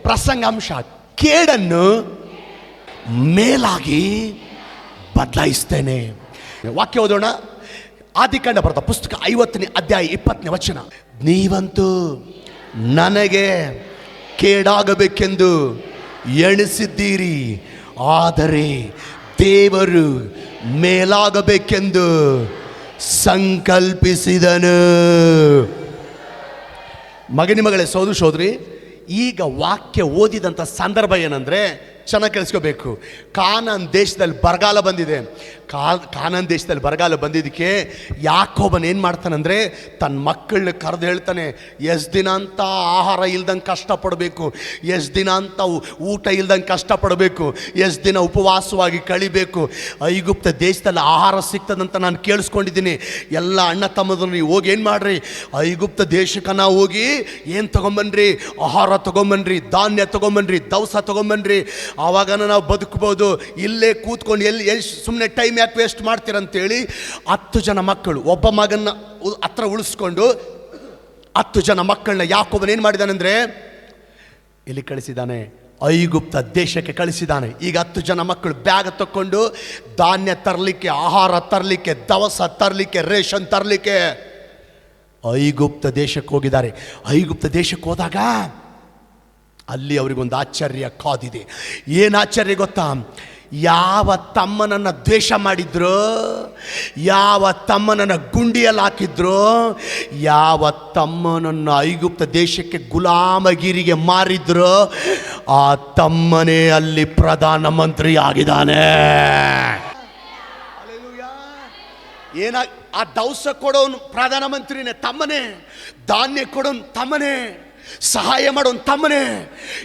ಪ್ರಸಂಗಾಂಶ, ಕೇಡನ್ನು ಮೇಲಾಗಿ ಬದಲಾಯಿಸ್ತೇನೆ. ವಾಕ್ಯ ಓದೋಣ. ಆದಿಕಾಂಡ ಬರೆದ ಪುಸ್ತಕ 50ನೇ ಅಧ್ಯಾಯ 20ನೇ ವಚನ. ನೀವಂತೂ ನನಗೆ ಕೇಡಾಗಬೇಕೆಂದು ಎಣಿಸಿದ್ದೀರಿ, ಆದರೆ ದೇವರು ಮೇಲಾಗಬೇಕೆಂದು ಸಂಕಲ್ಪಿಸಿದನು. ಮಗನಿ ಮಗಳೇ, ಸೋದರಿ, ಈಗ ವಾಕ್ಯ ಓದಿದಂಥ ಸಂದರ್ಭ ಏನಂದರೆ, ಚೆನ್ನಾಗಿ ಕೇಳಿಸ್ಕೋಬೇಕು. ಕಾನಾನ್ ದೇಶದಲ್ಲಿ ಬರಗಾಲ ಬಂದಿದೆ. ಕಾನಾನ್ ದೇಶದಲ್ಲಿ ಬರಗಾಲ ಬಂದಿದ್ದಕ್ಕೆ ಯಾಕೋಬನ್ ಏನು ಮಾಡ್ತಾನಂದರೆ, ತನ್ನ ಮಕ್ಕಳನ್ನ ಕರೆದು ಹೇಳ್ತಾನೆ, ಎಷ್ಟು ದಿನ ಅಂತ ಆಹಾರ ಇಲ್ದಂಗೆ ಕಷ್ಟಪಡಬೇಕು, ಎಷ್ಟು ದಿನ ಅಂತ ಊಟ ಇಲ್ದಂಗೆ ಕಷ್ಟಪಡಬೇಕು, ಎಷ್ಟು ದಿನ ಉಪವಾಸವಾಗಿ ಕಳಿಬೇಕು. ಐಗುಪ್ತ ದೇಶದಲ್ಲಿ ಆಹಾರ ಸಿಗ್ತದಂತ ನಾನು ಕೇಳಿಸ್ಕೊಂಡಿದ್ದೀನಿ. ಎಲ್ಲ ಅಣ್ಣ ತಮ್ಮದನ್ನು ನೀವು ಹೋಗಿ ಏನು ಮಾಡ್ರಿ, ಐಗುಪ್ತ ದೇಶಕ್ಕೆ ನಾವು ಹೋಗಿ ಏನು ತೊಗೊಂಬನ್ರಿ, ಆಹಾರ ತೊಗೊಂಬನ್ರಿ, ಧಾನ್ಯ ತೊಗೊಂಬನ್ರಿ, ದವಸ ತೊಗೊಂಬನ್ರಿ, ಆವಾಗ ನಾವು ಬದುಕ್ಬೋದು. ಇಲ್ಲೇ ಕೂತ್ಕೊಂಡು ಎಲ್ಲಿ ಸುಮ್ಮನೆ ಟೈಮ್ ಯಾಕೆ ವೇಸ್ಟ್ ಮಾಡ್ತೀರಂತೇಳಿ 10 ಜನ ಮಕ್ಕಳು, ಒಬ್ಬ ಮಗನ ಹತ್ರ ಉಳಿಸ್ಕೊಂಡು 10 ಜನ ಮಕ್ಕಳನ್ನ ಯಾಕೋಬನ್ ಏನು ಮಾಡಿದಾನೆಂದರೆ ಇಲ್ಲಿ ಕಳಿಸಿದ್ದಾನೆ, ಐಗುಪ್ತ ದೇಶಕ್ಕೆ ಕಳಿಸಿದ್ದಾನೆ. ಈಗ 10 ಜನ ಮಕ್ಕಳು ಬ್ಯಾಗ್ ತಕ್ಕೊಂಡು ಧಾನ್ಯ ತರಲಿಕ್ಕೆ, ಆಹಾರ ತರಲಿಕ್ಕೆ, ದವಸ ತರಲಿಕ್ಕೆ, ರೇಷನ್ ತರಲಿಕ್ಕೆ ಐಗುಪ್ತ ದೇಶಕ್ಕೆ ಹೋಗಿದ್ದಾರೆ. ಐಗುಪ್ತ ದೇಶಕ್ಕೆ ಹೋದಾಗ ಅಲ್ಲಿ ಅವರಿಗೊಂದು ಆಶ್ಚರ್ಯ ಕಾದಿದೆ. ಏನು ಆಶ್ಚರ್ಯ ಗೊತ್ತಾ? ಯಾವ ತಮ್ಮನನ್ನು ದ್ವೇಷ ಮಾಡಿದ್ರು, ಯಾವ ತಮ್ಮನನ್ನು ಗುಂಡಿಯಲ್ಲಿ ಹಾಕಿದ್ರು, ಯಾವ ತಮ್ಮನನ್ನು ಐಗುಪ್ತ ದೇಶಕ್ಕೆ ಗುಲಾಮಗಿರಿಗೆ ಮಾರಿದ್ರು, ಆ ತಮ್ಮನೇ ಅಲ್ಲಿ ಪ್ರಧಾನಮಂತ್ರಿ ಆಗಿದ್ದಾನೆ. ಏನ ಆ ದವಸ ಕೊಡೋನು ಪ್ರಧಾನಮಂತ್ರಿನೇ, ತಮ್ಮನೇ. ಧಾನ್ಯ ಕೊಡೋನು ತಮ್ಮನೇ, ಸಹಾಯ ಮಾಡೋನು ತಮ್ಮನೇ.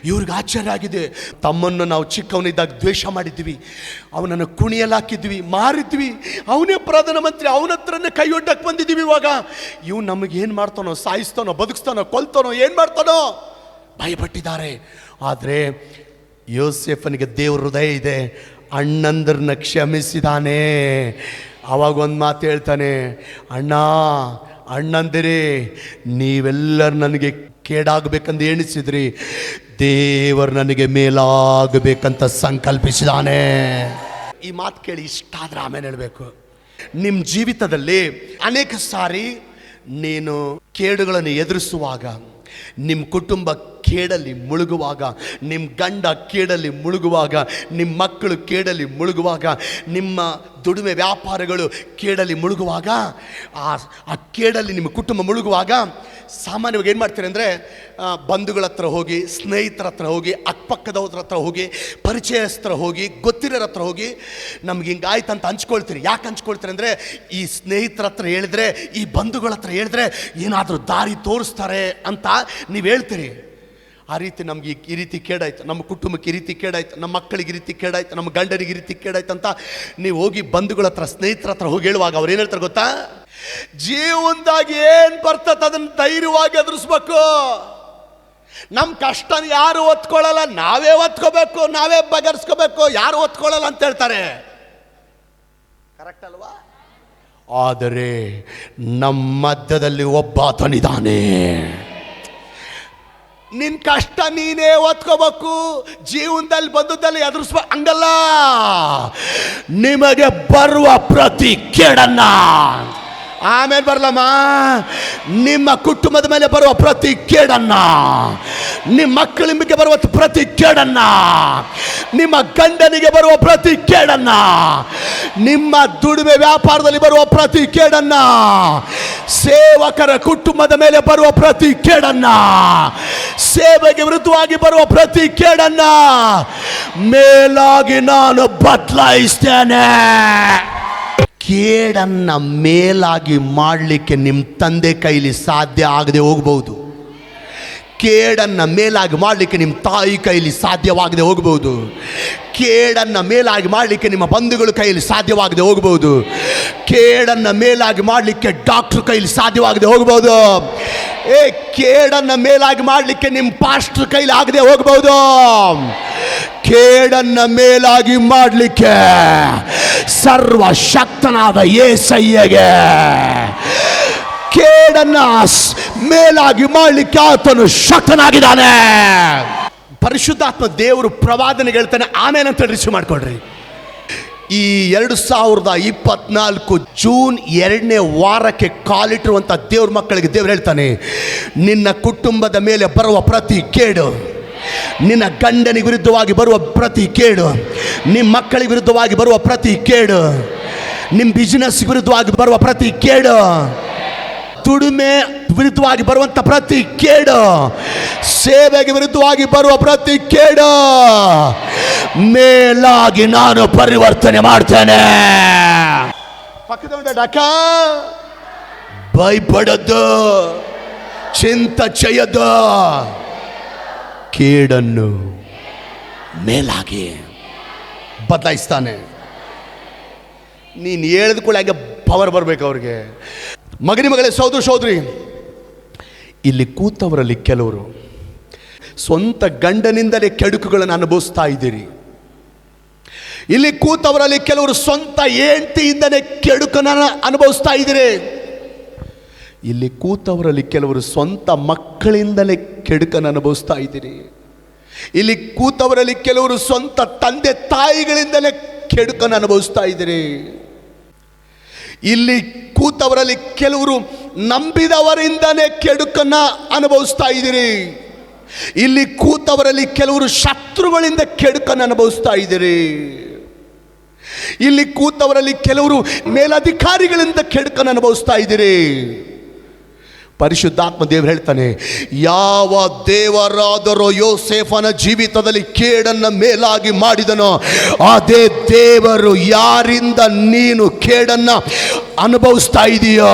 ಇವ್ರಿಗೆ ಆಶ್ಚರ್ಯ ಆಗಿದೆ. ತಮ್ಮನ್ನು ನಾವು ಚಿಕ್ಕವನಿದ್ದಾಗ ದ್ವೇಷ ಮಾಡಿದ್ವಿ, ಅವನನ್ನು ಕುಣಿಯಲ್ಲಿ ಹಾಕಿದ್ವಿ, ಮಾರಿದ್ವಿ, ಅವನೇ ಪ್ರಧಾನಮಂತ್ರಿ, ಅವನ ಹತ್ರನೇ ಕೈ ಒಡ್ಡಕ್ಕೆ ಬಂದಿದ್ದೀವಿ. ಇವಾಗ ಇವ್ನು ನಮಗೇನು ಮಾಡ್ತಾನೋ, ಸಾಯಿಸ್ತಾನೋ, ಬದುಕಿಸ್ತಾನೋ, ಕೊಲ್ತಾನೋ, ಏನು ಮಾಡ್ತಾನೋ ಭಯಪಟ್ಟಿದ್ದಾರೆ. ಆದರೆ ಯೋಸೇಫನಿಗೆ ದೇವ್ರ ಹೃದಯ ಇದೆ, ಅಣ್ಣಂದ್ರನ್ನ ಕ್ಷಮಿಸಿದಾನೆ. ಅವಾಗ ಒಂದು ಮಾತು ಹೇಳ್ತಾನೆ, ಅಣ್ಣಂದಿರೇ, ನೀವೆಲ್ಲರೂ ನನಗೆ ಕೇಡಾಗಬೇಕಂತ ಎಣಿಸಿದ್ರಿ, ದೇವರು ನನಗೆ ಮೇಲಾಗಬೇಕಂತ ಸಂಕಲ್ಪಿಸಿದಾನೆ. ಈ ಮಾತು ಕೇಳಿ ಇಷ್ಟ ಆದ್ರೆ ಆಮೇಲೆ ಹೇಳಬೇಕು. ನಿಮ್ಮ ಜೀವಿತದಲ್ಲಿ ಅನೇಕ ಸಾರಿ ನೀನು ಕೇಡುಗಳನ್ನು ಎದುರಿಸುವಾಗ, ನಿಮ್ಮ ಕುಟುಂಬ ಕೇಡಲ್ಲಿ ಮುಳುಗುವಾಗ, ನಿಮ್ಮ ಗಂಡ ಕೇಡಲ್ಲಿ ಮುಳುಗುವಾಗ, ನಿಮ್ಮ ಮಕ್ಕಳು ಕೇಡಲ್ಲಿ ಮುಳುಗುವಾಗ, ನಿಮ್ಮ ದುಡಿಮೆ ವ್ಯಾಪಾರಗಳು ಕೇಡಲ್ಲಿ ಮುಳುಗುವಾಗ, ಆ ಕೇಡಲ್ಲಿ ನಿಮ್ಮ ಕುಟುಂಬ ಮುಳುಗುವಾಗ ಸಾಮಾನ್ಯವಾಗಿ ಏನು ಮಾಡ್ತೀರಿ ಅಂದರೆ, ಬಂಧುಗಳ ಹತ್ರ ಹೋಗಿ, ಸ್ನೇಹಿತರ ಹತ್ರ ಹೋಗಿ, ಅಕ್ಕಪಕ್ಕದವ್ರ ಹತ್ರ ಹೋಗಿ, ಪರಿಚಯಸ್ಥರ ಹೋಗಿ, ಗೊತ್ತಿರೋರ ಹತ್ರ ಹೋಗಿ ನಮ್ಗೆ ಹಿಂಗಾಯ್ತು ಅಂತ ಹಂಚ್ಕೊಳ್ತೀರಿ. ಯಾಕೆ ಹಂಚ್ಕೊಳ್ತೀರಿ ಅಂದರೆ, ಈ ಸ್ನೇಹಿತರ ಹತ್ರ ಹೇಳಿದ್ರೆ, ಈ ಬಂಧುಗಳ ಹತ್ರ ಹೇಳಿದ್ರೆ ಏನಾದರೂ ದಾರಿ ತೋರಿಸ್ತಾರೆ ಅಂತ ನೀವು ಹೇಳ್ತೀರಿ. ಆ ರೀತಿ ನಮ್ಗೆ ಈ ರೀತಿ ಕೇಡಾಯ್ತು, ನಮ್ಮ ಕುಟುಂಬಕ್ಕೆ ಈ ರೀತಿ ಕೇಡಾಯ್ತು, ನಮ್ಮ ಮಕ್ಕಳಿಗೆ ಈ ರೀತಿ ಕೇಡಾಯ್ತು, ನಮ್ಮ ಗಂಡನಿಗೆ ಈ ರೀತಿ ಕೇಡಾಯ್ತು ಅಂತ ನೀವು ಹೋಗಿ ಬಂಧುಗಳ ಹತ್ರ, ಸ್ನೇಹಿತರ ಹತ್ರ ಹೋಗಿ ಹೇಳುವಾಗ ಅವ್ರು ಏನು ಹೇಳ್ತಾರೆ ಗೊತ್ತಾ? ಜೀವನದಾಗಿ ಏನು ಬರ್ತದೆ ಅದನ್ನು ಧೈರ್ಯವಾಗಿ ಎದುರಿಸ್ಬೇಕು. ನಮ್ಮ ಕಷ್ಟನ ಯಾರು ಒತ್ಕೊಳ್ಳಲ್ಲ, ನಾವೇ ಒತ್ಕೋಬೇಕು, ನಾವೇ ಬಗೆಹರಿಸ್ಕೋಬೇಕು, ಯಾರು ಒತ್ಕೊಳ್ಳಲ್ಲ ಅಂತ ಹೇಳ್ತಾರೆ. ಕರೆಕ್ಟ್ ಅಲ್ವಾ? ಆದರೆ ನಮ್ಮ ಮಧ್ಯದಲ್ಲಿ ಒಬ್ಬ ಆತನಿದ್ದಾನೆ. ನಿನ್ನ ಕಷ್ಟ ನೀನೇ ಒತ್ಕೋಬೇಕು, ಜೀವನದಲ್ಲಿ ಬಂದದಲ್ಲಿ ಎದುರಿಸ್ಬೇಕು ಹಂಗಲ್ಲ. ನಿಮಗೆ ಬರುವ ಪ್ರತಿ ಕೇಡನ್ನ ಆಮೇಲೆ ಬರಲಮ್ಮ, ನಿಮ್ಮ ಕುಟುಂಬದ ಮೇಲೆ ಬರುವ ಪ್ರತಿ ಕೇಡನ್ನ, ನಿಮ್ಮ ಮಕ್ಕಳಿಗೆ ಬರುವ ಪ್ರತಿ ಕೇಡನ್ನ, ನಿಮ್ಮ ಗಂಡನಿಗೆ ಬರುವ ಪ್ರತಿ ಕೇಡನ್ನ, ನಿಮ್ಮ ದುಡಿಮೆ ವ್ಯಾಪಾರದಲ್ಲಿ ಬರುವ ಪ್ರತಿ ಕೇಡನ್ನ, ಸೇವಕರ ಕುಟುಂಬದ ಮೇಲೆ ಬರುವ ಪ್ರತಿ ಕೇಡನ್ನ, ಸೇವೆಗೆ ವಿರುದ್ಧವಾಗಿ ಬರುವ ಪ್ರತಿ ಕೇಡನ್ನ ಮೇಲಾಗಿ ನಾನು ಬದಲಾಯಿಸ್ತೇನೆ. ಕೇಡನ್ನ ಮೇಲಾಗಿ ಮಾಡಲಿಕ್ಕೆ ನಿಮ್ಮ ತಂದೆ ಕೈಲಿ ಸಾಧ್ಯ ಆಗದೆ ಹೋಗ್ಬೋದು. ಕೇಡನ್ನು ಮೇಲಾಗಿ ಮಾಡಲಿಕ್ಕೆ ನಿಮ್ಮ ತಾಯಿ ಕೈಲಿ ಸಾಧ್ಯವಾಗದೆ ಹೋಗ್ಬೋದು. ಕೇಡನ್ನು ಮೇಲಾಗಿ ಮಾಡಲಿಕ್ಕೆ ನಿಮ್ಮ ಬಂಧುಗಳ ಕೈಲಿ ಸಾಧ್ಯವಾಗದೆ ಹೋಗ್ಬೋದು. ಕೇಡನ್ನು ಮೇಲಾಗಿ ಮಾಡಲಿಕ್ಕೆ ಡಾಕ್ಟ್ರ್ ಕೈಲಿ ಸಾಧ್ಯವಾಗದೆ ಹೋಗ್ಬೋದು. ಕೇಡನ್ನು ಮೇಲಾಗಿ ಮಾಡಲಿಕ್ಕೆ ನಿಮ್ಮ ಪಾಸ್ಟರ್ ಕೈಲಿ ಆಗದೆ ಹೋಗ್ಬೋದು. ಕೇಡನ್ನು ಮೇಲಾಗಿ ಮಾಡಲಿಕ್ಕೆ ಸರ್ವಶಕ್ತನಾದ ಯೇಸಯ್ಯಗೆ, ಕೇಡನ್ನ ಮೇಲಾಗಿ ಮಾಡಲಿಕ್ಕೆ ಆತನು ಶಕ್ತನಾಗಿದ್ದಾನೆ. ಪರಿಶುದ್ಧಾತ್ಮ ದೇವರು ಪ್ರವಾದನೆಗೆ ಹೇಳ್ತಾನೆ, ಆಮೇಲೆ ಅಂತ ರಿಸೀವ್ ಮಾಡ್ಕೊಳ್ರಿ. ಈ 2024 ಜೂನ್ 2ನೇ ವಾರಕ್ಕೆ ಕಾಲಿಟ್ಟಿರುವಂಥ ದೇವ್ರ ಮಕ್ಕಳಿಗೆ ದೇವ್ರು ಹೇಳ್ತಾನೆ, ನಿನ್ನ ಕುಟುಂಬದ ಮೇಲೆ ಬರುವ ಪ್ರತಿ ಕೇಡು, ನಿನ್ನ ಗಂಡನಿಗೆ ವಿರುದ್ಧವಾಗಿ ಬರುವ ಪ್ರತಿ ಕೇಡು, ನಿಮ್ಮ ಮಕ್ಕಳಿಗೆ ವಿರುದ್ಧವಾಗಿ ಬರುವ ಪ್ರತಿ ಕೇಡು, ನಿಮ್ಮ ಬಿಸ್ನೆಸ್ ವಿರುದ್ಧವಾಗಿ ಬರುವ ಪ್ರತಿ ಕೇಡು, ದುಡಿಮೆ ವಿರುದ್ಧವಾಗಿ ಬರುವಂಥ ಪ್ರತಿ ಕೇಡು, ಸೇವೆಗೆ ವಿರುದ್ಧವಾಗಿ ಬರುವ ಪ್ರತಿ ಕೇಡು ಮೇಲಾಗಿ ನಾನು ಪರಿವರ್ತನೆ ಮಾಡ್ತೇನೆ. ಪಕ್ಕದ ಡಾಕ ಭಯಪಡದ್ದು, ಚಿಂತ చేయదు, ಕೇಡನ್ನು ಮೇಲಾಗಿ ಬದಲಾಯಿಸ್ತಾನೆ. ನೀನು ಹೇಳಿದ ಕೂಡ ಹಾಗೆ ಪವರ್ ಬರಬೇಕು ಅವ್ರಿಗೆ. ಮಗನಿ ಮಗಳೇ, ಸಹೋದರಿ, ಇಲ್ಲಿ ಕೂತವರಲ್ಲಿ ಕೆಲವರು ಸ್ವಂತ ಗಂಡನಿಂದಲೇ ಕೆಡುಕುಗಳನ್ನು ಅನುಭವಿಸ್ತಾ ಇದ್ದೀರಿ. ಇಲ್ಲಿ ಕೂತವರಲ್ಲಿ ಕೆಲವರು ಸ್ವಂತ ಹೆಂಡತಿಯಿಂದಲೇ ಕೆಡುಕನ್ನು ಅನುಭವಿಸ್ತಾ ಇದ್ದೀರಿ. ಇಲ್ಲಿ ಕೂತವರಲ್ಲಿ ಕೆಲವರು ಸ್ವಂತ ಮಕ್ಕಳಿಂದಲೇ ಕೆಡುಕನ್ನು ಅನುಭವಿಸ್ತಾ ಇದ್ದೀರಿ. ಇಲ್ಲಿ ಕೂತವರಲ್ಲಿ ಕೆಲವರು ಸ್ವಂತ ತಂದೆ ತಾಯಿಗಳಿಂದಲೇ ಕೆಡುಕನ್ನು ಅನುಭವಿಸ್ತಾ ಇದ್ದೀರಿ. ಇಲ್ಲಿ ಕೂತವರಲ್ಲಿ ಕೆಲವರು ನಂಬಿದವರಿಂದನೇ ಕೆಡುಕನ್ನು ಅನುಭವಿಸ್ತಾ ಇದ್ದೀರಿ. ಇಲ್ಲಿ ಕೂತವರಲ್ಲಿ ಕೆಲವರು ಶತ್ರುಗಳಿಂದ ಕೆಡುಕನ್ನು ಅನುಭವಿಸ್ತಾ ಇದ್ದೀರಿ. ಇಲ್ಲಿ ಕೂತವರಲ್ಲಿ ಕೆಲವರು ಮೇಲಧಿಕಾರಿಗಳಿಂದ ಕೆಡುಕನ್ನು ಅನುಭವಿಸ್ತಾ ಇದ್ದೀರಿ. ಪರಿಶುದ್ಧಾತ್ಮ ದೇವರು ಹೇಳ್ತಾನೆ, ಯಾವ ದೇವರಾದರೋ ಯೋಸೇಫನ ಜೀವಿತದಲ್ಲಿ ಕೇಡನ್ನು ಮೇಲಾಗಿ ಮಾಡಿದನೋ ಅದೇ ದೇವರು ಯಾರಿಂದ ನೀನು ಕೇಡನ್ನು ಅನುಭವಿಸ್ತಾ ಇದೆಯೋ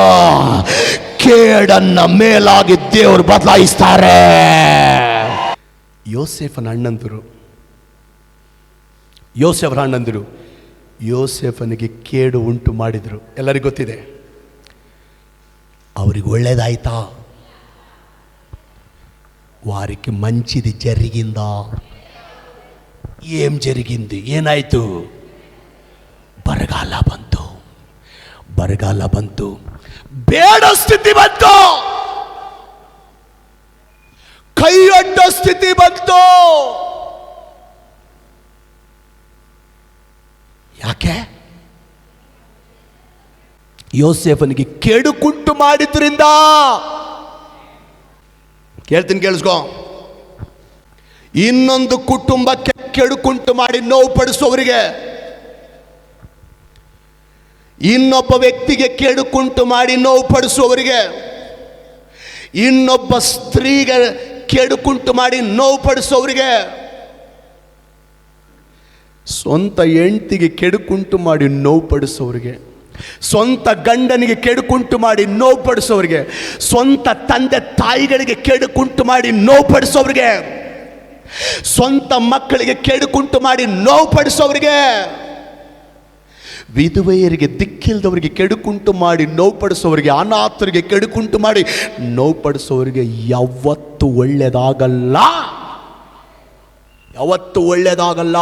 ಕೇಡನ್ನು ಮೇಲಾಗಿ ದೇವರು ಬದಲಾಯಿಸ್ತಾರೆ. ಯೋಸೇಫನ ಅಣ್ಣಂದಿರು ಯೋಸೇಫನಿಗೆ ಕೇಡು ಉಂಟು ಮಾಡಿದರು. ಎಲ್ಲರಿಗೂ ಗೊತ್ತಿದೆ. ಅವ್ರಿಗೆ ఒళ్ళేదాయితా వారికి మంచిది జరిగిందా? ఏం జరిగింది? ఏనాಯ್ತು? ಬರಗಾಲ ಬಂತು, ಬೇಡ ಸ್ಥಿತಿ ಬಂತು, ಕೈ ಅಡ್ಡ ಸ್ಥಿತಿ ಬಂತು. ಯಾಕೆ? ಯೋಸೇಫನಿಗೆ ಕೇಡುಕುಂಟು ಮಾಡಿದ್ರಿಂದ. ಕೇಳ್ತೀನಿ, ಕೇಳಿಸ್ಕೋ. ಇನ್ನೊಂದು ಕುಟುಂಬಕ್ಕೆ ಕೆಡುಕುಂಟು ಮಾಡಿ ನೋವು ಪಡಿಸುವವರಿಗೆ, ಇನ್ನೊಬ್ಬ ವ್ಯಕ್ತಿಗೆ ಕೆಡುಕುಂಟು ಮಾಡಿ ನೋವು ಪಡಿಸುವವರಿಗೆ, ಇನ್ನೊಬ್ಬ ಸ್ತ್ರೀಗೆ ಕೆಡುಕುಂಟು ಮಾಡಿ ನೋವು ಪಡಿಸುವವರಿಗೆ, ಸ್ವಂತ ಹೆಂಡತಿಗೆ ಕೆಡುಕುಂಟು ಮಾಡಿ ನೋವು ಪಡಿಸೋರಿಗೆ, ಸ್ವಂತ ಗಂಡನಿಗೆ ಕೆಡುಕುಂಟು ಮಾಡಿ ನೋವು ಪಡಿಸೋರಿಗೆ, ಸ್ವಂತ ತಂದೆ ತಾಯಿಗಳಿಗೆ ಕೆಡುಕುಂಟು ಮಾಡಿ ನೋವು ಪಡಿಸೋರಿಗೆ, ಸ್ವಂತ ಮಕ್ಕಳಿಗೆ ಕೆಡುಕುಂಟು ಮಾಡಿ ನೋವು ಪಡಿಸೋರಿಗೆ, ವಿಧವೆಯರಿಗೆ ದಿಕ್ಕಿಲ್ದವರಿಗೆ ಕೆಡುಕುಂಟು ಮಾಡಿ ನೋವು ಪಡಿಸೋರಿಗೆ, ಅನಾಥರಿಗೆ ಕೆಡುಕುಂಟು ಮಾಡಿ ನೋವು ಪಡಿಸೋರಿಗೆ ಯಾವತ್ತೂ ಒಳ್ಳೆಯದಾಗಲ್ಲ. ಯಾವತ್ತೂ ಒಳ್ಳೆಯದಾಗಲ್ಲ.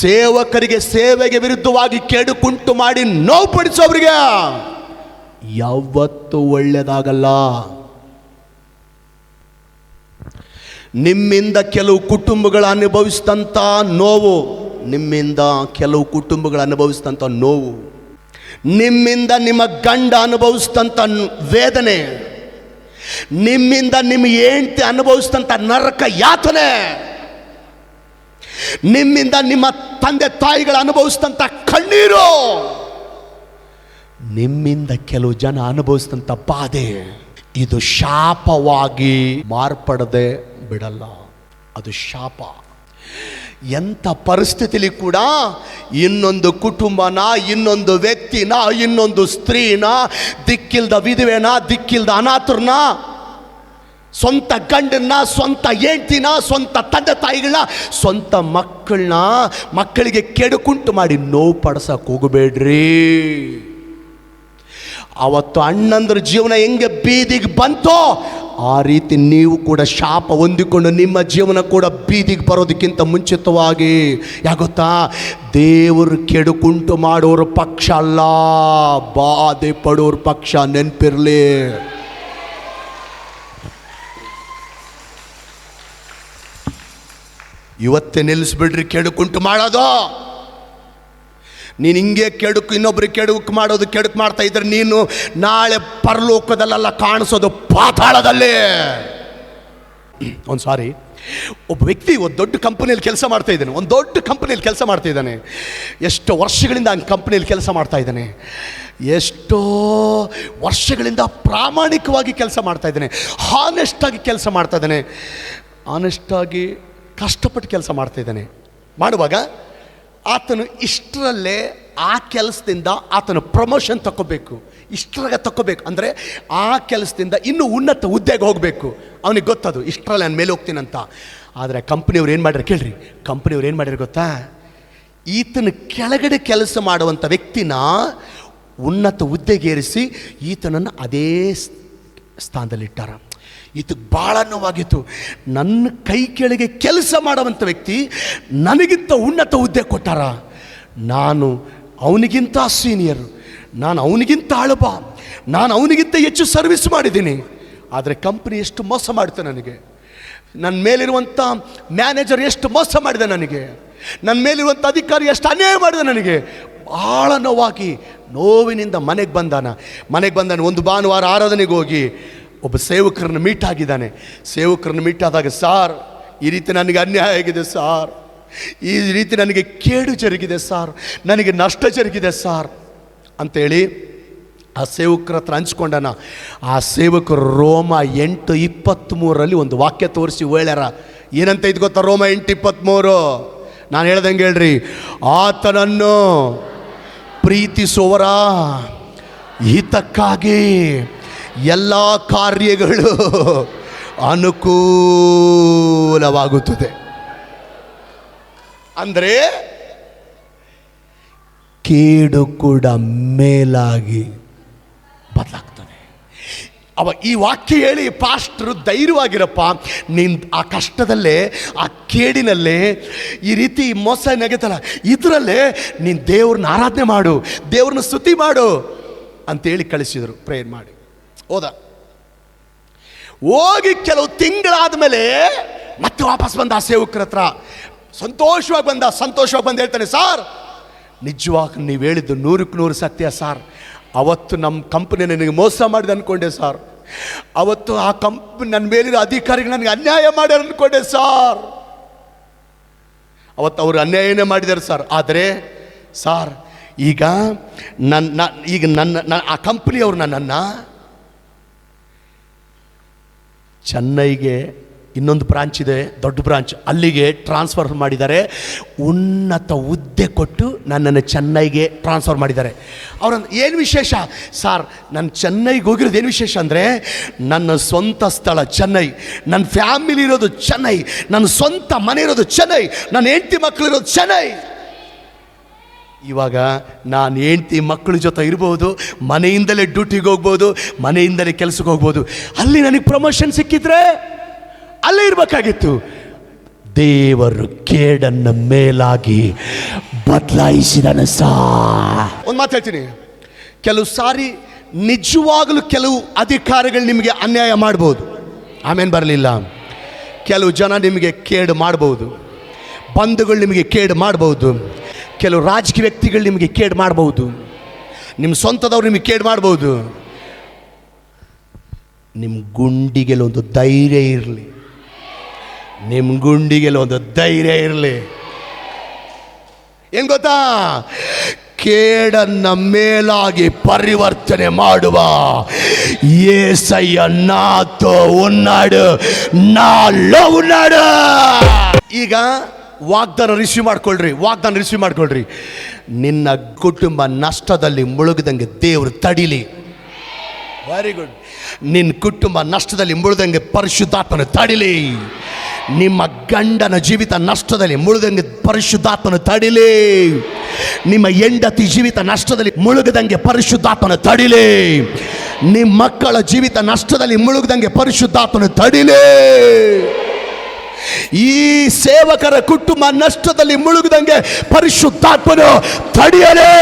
ಸೇವಕರಿಗೆ ಸೇವೆಗೆ ವಿರುದ್ಧವಾಗಿ ಕೆಡುಕುಂಟು ಮಾಡಿ ನೋವು ಪಡಿಸೋರಿಗೆ ಯಾವತ್ತೂ ಒಳ್ಳೆಯದಾಗಲ್ಲ. ನಿಮ್ಮಿಂದ ಕೆಲವು ಕುಟುಂಬಗಳು ಅನುಭವಿಸಿದಂಥ ನೋವು, ನಿಮ್ಮಿಂದ ಕೆಲವು ಕುಟುಂಬಗಳು ಅನುಭವಿಸಿದಂಥ ನೋವು, ನಿಮ್ಮಿಂದ ನಿಮ್ಮ ಗಂಡ ಅನುಭವಿಸಿದಂಥ ವೇದನೆ, ನಿಮ್ಮಿಂದ ನಿಮ್ಮ ಹೆಂಡತಿ ಅನುಭವಿಸಿದಂಥ ನರಕ ಯಾತನೆ, ನಿಮ್ಮಿಂದ ನಿಮ್ಮ ತಂದೆ ತಾಯಿಗಳು ಅನುಭವಿಸಿದಂಥ ಕಣ್ಣೀರು, ನಿಮ್ಮಿಂದ ಕೆಲವು ಜನ ಅನುಭವಿಸಿದಂಥ ಬಾಧೆ, ಇದು ಶಾಪವಾಗಿ ಮಾರ್ಪಡದೆ ಬಿಡಲ್ಲ. ಅದು ಶಾಪ. ಎಂಥ ಪರಿಸ್ಥಿತಿಲಿ ಕೂಡ ಇನ್ನೊಂದು ಕುಟುಂಬನ, ಇನ್ನೊಂದು ವ್ಯಕ್ತಿನ, ಇನ್ನೊಂದು ಸ್ತ್ರೀನ, ದಿಕ್ಕಿಲ್ದ ವಿಧವೆನ, ದಿಕ್ಕಿಲ್ದ ಅನಾಥರನ್ನ, ಸ್ವಂತ ಗಂಡನ್ನ, ಸ್ವಂತ ಹೆಂಡತಿನ, ಸ್ವಂತ ತಂದೆ ತಾಯಿಗಳನ್ನ, ಸ್ವಂತ ಮಕ್ಕಳಿಗೆ ಕೆಡುಕುಂಟು ಮಾಡಿ ನೋವು ಪಡಿಸಕ್ಕೆ ಹೋಗಬೇಡ್ರಿ. ಅವತ್ತು ಅಣ್ಣಂದ್ರ ಜೀವನ ಹೆಂಗೆ ಬೀದಿಗೆ ಬಂತೋ ಆ ರೀತಿ ನೀವು ಕೂಡ ಶಾಪ ಹೊಂದಿಕೊಂಡು ನಿಮ್ಮ ಜೀವನ ಕೂಡ ಬೀದಿಗೆ ಬರೋದಕ್ಕಿಂತ ಮುಂಚಿತವಾಗಿ, ಯಾಗೊತ್ತಾ, ದೇವರು ಕೆಡುಕುಂಟು ಮಾಡೋರ ಪಕ್ಷ ಅಲ್ಲ, ಬಾಧೆ ಪಡೋರ ಪಕ್ಷ. ನೆನಪಿರಲಿ. ಇವತ್ತೇ ನಿಲ್ಲಿಸ್ಬಿಡ್ರಿ ಕೆಡುಕುಂಟು ಮಾಡೋದು. ನೀನು ಹಿಂಗೆ ಕೆಡುಕು ಇನ್ನೊಬ್ರಿಗೆ ಕೆಡುಕು ಮಾಡೋದು, ಕೆಡುಕು ಮಾಡ್ತಾ ಇದ್ರೆ ನೀನು ನಾಳೆ ಪರಲೋಕದಲ್ಲೆಲ್ಲ ಕಾಣಿಸೋದು ಪಾತಾಳದಲ್ಲಿ. ಒಂದು ಸಾರಿ ಒಬ್ಬ ವ್ಯಕ್ತಿ ಒಂದು ದೊಡ್ಡ ಕಂಪನಿಯಲ್ಲಿ ಕೆಲಸ ಮಾಡ್ತಾ ಇದ್ದಾನೆ. ಒಂದು ದೊಡ್ಡ ಕಂಪನಿಯಲ್ಲಿ ಕೆಲಸ ಮಾಡ್ತಾ ಇದ್ದಾನೆ. ಎಷ್ಟೋ ವರ್ಷಗಳಿಂದ ಆ ಕಂಪನಿಯಲ್ಲಿ ಕೆಲಸ ಮಾಡ್ತಾ ಇದ್ದಾನೆ. ಎಷ್ಟೋ ವರ್ಷಗಳಿಂದ ಪ್ರಾಮಾಣಿಕವಾಗಿ ಕೆಲಸ ಮಾಡ್ತಾ ಇದ್ದಾನೆ. ಹಾನೆಸ್ಟಾಗಿ ಕೆಲಸ ಮಾಡ್ತಾ ಇದ್ದಾನೆ. ಆನೆಸ್ಟಾಗಿ ಕಷ್ಟಪಟ್ಟು ಕೆಲಸ ಮಾಡ್ತಾ ಇದ್ದಾನೆ. ಮಾಡುವಾಗ ಆತನು ಇಷ್ಟರಲ್ಲೇ ಆ ಕೆಲಸದಿಂದ ಆತನು ಪ್ರಮೋಷನ್ ತಗೋಬೇಕು, ಇಷ್ಟರಾಗ ತಗೋಬೇಕು. ಅಂದರೆ ಆ ಕೆಲಸದಿಂದ ಇನ್ನೂ ಉನ್ನತ ಹುದ್ದೆಗೆ ಹೋಗಬೇಕು. ಅವನಿಗೆ ಗೊತ್ತದು ಇಷ್ಟರಲ್ಲಿ ನಾನು ಮೇಲೆ ಹೋಗ್ತೀನಂತ. ಆದರೆ ಕಂಪ್ನಿಯವ್ರು ಏನು ಮಾಡ್ಯಾರ ಕೇಳ್ರಿ, ಕಂಪ್ನಿಯವ್ರು ಏನು ಮಾಡ್ಯಾರ ಗೊತ್ತಾ? ಈತನ ಕೆಳಗಡೆ ಕೆಲಸ ಮಾಡುವಂಥ ವ್ಯಕ್ತಿನ ಉನ್ನತ ಹುದ್ದೆಗೇರಿಸಿ ಈತನನ್ನು ಅದೇ ಸ್ಥಾನದಲ್ಲಿಟ್ಟಾರ. ಈತಕ್ಕೆ ಭಾಳ ನೋವಾಗಿತ್ತು. ನನ್ನ ಕೈ ಕೆಳಗೆ ಕೆಲಸ ಮಾಡುವಂಥ ವ್ಯಕ್ತಿ ನನಗಿಂತ ಉನ್ನತ ಹುದ್ದೆ ಕೊಟ್ಟಾರ. ನಾನು ಅವನಿಗಿಂತ ಸೀನಿಯರು, ನಾನು ಅವನಿಗಿಂತ ಅಳಬ, ನಾನು ಅವನಿಗಿಂತ ಹೆಚ್ಚು ಸರ್ವಿಸ್ ಮಾಡಿದ್ದೀನಿ. ಆದರೆ ಕಂಪ್ನಿ ಎಷ್ಟು ಮೋಸ ಮಾಡ್ತೆ ನನಗೆ. ನನ್ನ ಮೇಲಿರುವಂಥ ಮ್ಯಾನೇಜರ್ ಎಷ್ಟು ಮೋಸ ಮಾಡಿದೆ ನನಗೆ. ನನ್ನ ಮೇಲಿರುವಂಥ ಅಧಿಕಾರಿ ಎಷ್ಟು ಅನ್ಯಾಯ ಮಾಡಿದೆ ನನಗೆ. ಭಾಳ ನೋವಾಗಿ ನೋವಿನಿಂದ ಮನೆಗೆ ಬಂದಾನ. ಒಂದು ಭಾನುವಾರ ಆರಾಧನೆಗೆ ಹೋಗಿ ಒಬ್ಬ ಸೇವಕರನ್ನು ಮೀಟ್ ಆಗಿದ್ದಾನೆ. ಸೇವಕರನ್ನು ಮೀಟ್ ಆದಾಗ, ಸಾರ್ ಈ ರೀತಿ ನನಗೆ ಅನ್ಯಾಯ ಆಗಿದೆ ಸಾರ್, ಈ ರೀತಿ ನನಗೆ ಕೇಡು ಜರುಗಿದೆ ಸಾರ್, ನನಗೆ ನಷ್ಟ ಜರುಗಿದೆ ಸಾರ್ ಅಂತೇಳಿ ಆ ಸೇವಕರ ಹತ್ರ ಹಂಚ್ಕೊಂಡನ. ಆ ಸೇವಕರು ರೋಮ 8:23 ಒಂದು ವಾಕ್ಯ ತೋರಿಸಿ ಹೇಳ್ಯಾರ. ಏನಂತ ಇದು ಗೊತ್ತಾ? ರೋಮ 8:23 ನಾನು ಹೇಳ್ದಂಗೆ ಹೇಳ್ರಿ, ಆತನನ್ನು ಪ್ರೀತಿಸುವವರ ಹಿತಕ್ಕಾಗಿ ಎಲ್ಲ ಕಾರ್ಯಗಳು ಅನುಕೂಲವಾಗುತ್ತದೆ. ಅಂದರೆ ಕೇಡು ಕೂಡ ಮೇಲಾಗಿ ಬದಲಾಗ್ತದೆ. ಈ ವಾಕ್ಯ ಹೇಳಿ ಪಾಸ್ಟರು ಧೈರ್ಯವಾಗಿರಪ್ಪ, ನೀನು ಆ ಕಷ್ಟದಲ್ಲೇ ಆ ಕೇಡಿನಲ್ಲೇ ಈ ರೀತಿ ಮೋಸ ನಗೆತಲ್ಲ, ಇದರಲ್ಲೇ ನೀನು ದೇವ್ರನ್ನ ಆರಾಧನೆ ಮಾಡು, ದೇವ್ರನ್ನ ಸ್ತುತಿ ಮಾಡು ಅಂತೇಳಿ ಕಳಿಸಿದರು. ಪ್ರೇಯರ್ ಮಾಡಿ ಹೋಗಿ ಕೆಲವು ತಿಂಗಳಾದ ಮೇಲೆ ಮತ್ತೆ ವಾಪಸ್ ಬಂದ. ಆ ಸೇವಕರ ಹತ್ರ ಸಂತೋಷವಾಗಿ ಬಂದು ಹೇಳ್ತಾನೆ, ಸಾರ್ ನಿಜವಾಗಿ ನೀವು ಹೇಳಿದ್ದು 100% ಸತ್ಯ ಸಾರ್. ಅವತ್ತು ನಮ್ಮ ಕಂಪನಿ ನನಗೆ ಮೋಸ ಮಾಡಿದೆ ಅಂದ್ಕೊಂಡೆ ಸಾರ್. ಅವತ್ತು ಆ ಕಂಪನಿ ನನ್ನ ಮೇಲಿರೋ ಅಧಿಕಾರಿಗಳು ನನಗೆ ಅನ್ಯಾಯ ಮಾಡ್ಯಾರ ಅಂದ್ಕೊಂಡೆ ಸಾರ್. ಅವತ್ತು ಅವರು ಅನ್ಯಾಯನೇ ಮಾಡಿದ್ದಾರೆ ಸರ್. ಆದರೆ ಸಾರ್ ಈಗ ನನ್ನ ಆ ಕಂಪ್ನಿಯವರು ನನ್ನನ್ನು ಚೆನ್ನೈಗೆ, ಇನ್ನೊಂದು ಬ್ರಾಂಚ್ ಇದೆ, ದೊಡ್ಡ ಬ್ರಾಂಚ್, ಅಲ್ಲಿಗೆ ಟ್ರಾನ್ಸ್ಫರ್ ಮಾಡಿದ್ದಾರೆ. ಉನ್ನತ ಹುದ್ದೆ ಕೊಟ್ಟು ನನ್ನನ್ನು ಚೆನ್ನೈಗೆ ಟ್ರಾನ್ಸ್ಫರ್ ಮಾಡಿದ್ದಾರೆ. ಅವ್ರನ್ನ ಏನು ವಿಶೇಷ ಸಾರ್? ನಾನು ಚೆನ್ನೈಗೆ ಹೋಗಿರೋದು ಏನು ವಿಶೇಷ ಅಂದರೆ, ನನ್ನ ಸ್ವಂತ ಸ್ಥಳ ಚೆನ್ನೈ, ನನ್ನ ಫ್ಯಾಮಿಲಿ ಇರೋದು ಚೆನ್ನೈ, ನನ್ನ ಸ್ವಂತ ಮನೆ ಇರೋದು ಚೆನ್ನೈ, ನನ್ನ ಹೆಂಡತಿ ಮಕ್ಕಳು ಇರೋದು ಚೆನ್ನೈ. ಇವಾಗ ನಾನು ಹೆಂಡತಿ ಮಕ್ಕಳ ಜೊತೆ ಇರ್ಬೋದು, ಮನೆಯಿಂದಲೇ ಡ್ಯೂಟಿಗೆ ಹೋಗ್ಬೋದು, ಮನೆಯಿಂದಲೇ ಕೆಲಸಕ್ಕೆ ಹೋಗ್ಬೋದು. ಅಲ್ಲಿ ನನಗೆ ಪ್ರಮೋಷನ್ ಸಿಕ್ಕಿದ್ರೆ ಅಲ್ಲೇ ಇರಬೇಕಾಗಿತ್ತು. ದೇವರು ಕೇಡನ್ನು ಮೇಲಾಗಿ ಬದಲಾಯಿಸಿದನು ಸಾ. ಒಂದು ಮಾತು ಹೇಳ್ತೀನಿ, ಕೆಲವು ಸಾರಿ ನಿಜವಾಗಲೂ ಕೆಲವು ಅಧಿಕಾರಿಗಳು ನಿಮಗೆ ಅನ್ಯಾಯ ಮಾಡ್ಬೋದು, ಆಮೇಲೆ ಬರಲಿಲ್ಲ. ಕೆಲವು ಜನ ನಿಮಗೆ ಕೇಡು ಮಾಡ್ಬೋದು, ಬಂಧುಗಳು ನಿಮಗೆ ಕೇಡು ಮಾಡ್ಬೋದು, ಕೆಲವು ರಾಜಕೀಯ ವ್ಯಕ್ತಿಗಳು ನಿಮಗೆ ಕೇಡು ಮಾಡ್ಬೋದು, ನಿಮ್ಮ ಸ್ವಂತದವ್ರು ನಿಮಗೆ ಕೇಡು ಮಾಡ್ಬೋದು. ನಿಮ್ಮ ಗುಂಡಿಗೆಲ್ಲ ಒಂದು ಧೈರ್ಯ ಇರಲಿ, ನಿಮ್ಮ ಗುಂಡಿಗೆಲ್ಲ ಒಂದು ಧೈರ್ಯ ಇರಲಿ. ಏನು ಗೊತ್ತಾ? ಕೇಡನ್ನ ಮೇಲಾಗಿ ಪರಿವರ್ತನೆ ಮಾಡುವ యేసయ్య నాతో ఉన్నాడు, నాలో ఉన్నాడు. ಈಗ ವಾಗ್ದಾನ ರಿಸೀವ್ ಮಾಡ್ಕೊಳ್ರಿ. ನಿನ್ನ ಕುಟುಂಬ ನಷ್ಟದಲ್ಲಿ ಮುಳುಗದಂಗೆ ದೇವರು ತಡಿಲಿ. Very good. ನಿನ್ನ ಕುಟುಂಬ ನಷ್ಟದಲ್ಲಿ ಮುಳುಗದಂಗೆ ಪರಿಶುದ್ಧಾತ್ಮನು ತಡಿಲಿ. ನಿಮ್ಮ ಗಂಡನ ಜೀವಿತ ನಷ್ಟದಲ್ಲಿ ಮುಳುಗದಂಗೆ ಪರಿಶುದ್ಧಾತ್ಮನು ತಡಿಲಿ. ನಿಮ್ಮ ಹೆಂಡತಿ ಜೀವಿತ ನಷ್ಟದಲ್ಲಿ ಮುಳುಗದಂಗೆ ಪರಿಶುದ್ಧಾತ್ಮನು ತಡಿಲಿ. ನಿಮ್ಮ ಮಕ್ಕಳ ಜೀವಿತ ನಷ್ಟದಲ್ಲಿ ಮುಳುಗದಂಗೆ ಪರಿಶುದ್ಧಾತ್ಮನು ತಡಿಲಿ. ಈ ಸೇವಕರ ಕುಟುಂಬ ನಷ್ಟದಲ್ಲಿ ಮುಳುಗದಂಗೆ ಪರಿಶುದ್ಧಾತ್ಮನು ತಡೆಯಲೇ.